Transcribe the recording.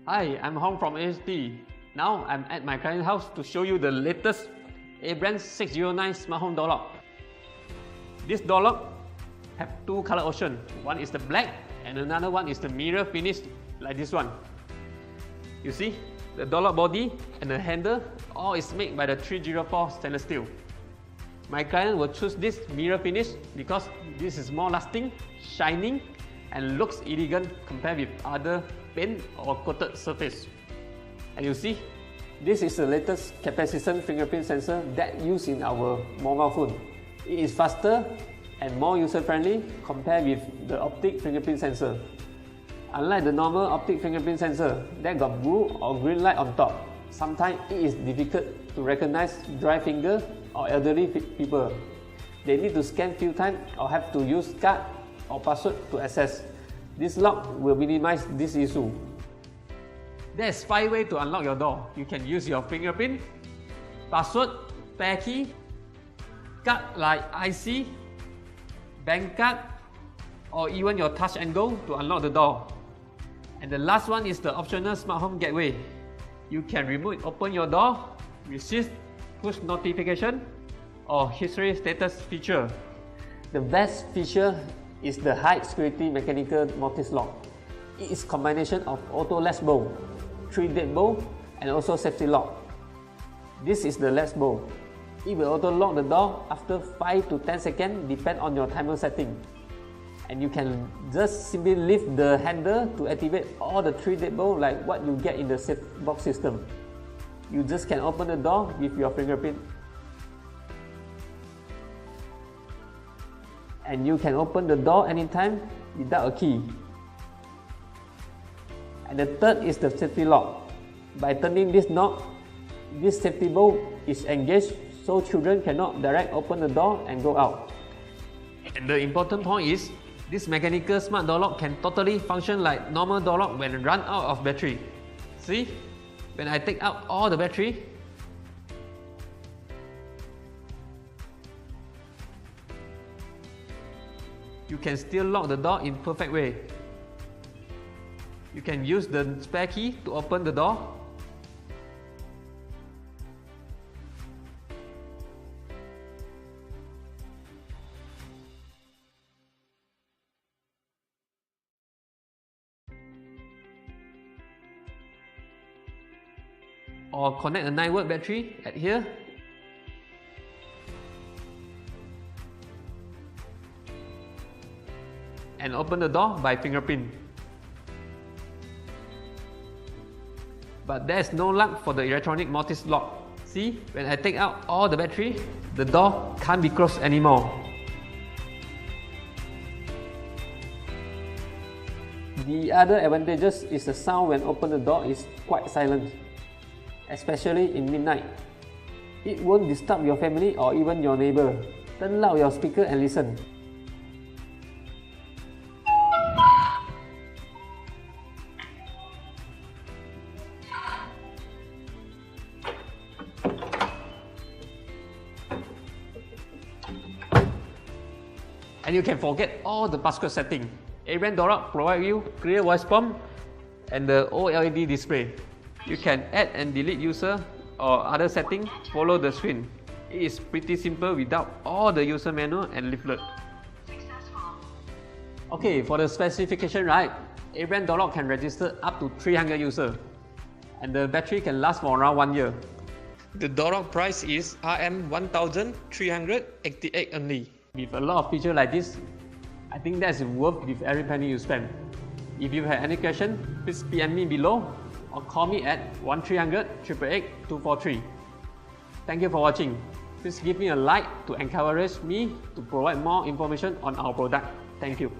Hi, I'm Hong from AHD. Now I'm at my client's house to show you the latest Abrain 609 smart home door lock. This door lock have two color options. One is the black and another one is the mirror finish like this one. You see, the door lock body and the handle all is made by the 304 stainless steel. My client will choose this mirror finish because this is more lasting, shining and looks elegant compared with other paint or coated surface. And you see, this is the latest capacitive fingerprint sensor that used in our mobile phone. It is faster and more user-friendly compared with the optic fingerprint sensor. Unlike the normal optic fingerprint sensor that got blue or green light on top, sometimes it is difficult to recognize dry finger or elderly people. They need to scan few times or have to use card or password to access. This lock will minimize this issue. There's 5 ways to unlock your door. You can use your fingerprint, password, spare key, card like IC, bank card, or even your touch and go to unlock the door. And the last one is the optional smart home gateway. You can remote open your door, receive push notification, or history status feature. The best feature is the high security mechanical mortise lock. It is combination of auto latch bolt, 3 deadbolt, and also safety lock. This is the latch bolt. It will auto lock the door after 5 to 10 seconds depend on your timer setting. And you can just simply lift the handle to activate all the 3 deadbolt like what you get in the safe box system. You just can open the door with your fingerprint. And you can open the door anytime without a key. And the third is the safety lock. By turning this knob, this safety bolt is engaged so children cannot direct open the door and go out. And the important point is, this mechanical smart door lock can totally function like normal door lock when run out of battery. See, when I take out all the battery, you can still lock the door in perfect way. You can use the spare key to open the door. Or connect a 9-volt battery at here. And open the door by fingerprint. But there is no luck for the electronic mortise lock. See, when I take out all the battery, the door can't be closed anymore. The other advantages is the sound when open the door is quite silent, especially in midnight. It won't disturb your family or even your neighbor. Turn loud your speaker and listen. And you can forget all the passcode setting. Abrain door lock provides you clear voice prompt and the OLED display. You can add and delete user or other settings, follow the screen. It is pretty simple without all the user manual and leaflet. Okay, for the specification, right, Abrain door lock can register up to 300 users and the battery can last for around 1 year. The door lock price is Rm1,388 only. With a lot of features like this, I think that's worth with every penny you spend. If you have any question, please PM me below or call me at 1300-888-243. Thank you for watching. Please give me a like to encourage me to provide more information on our product. Thank you.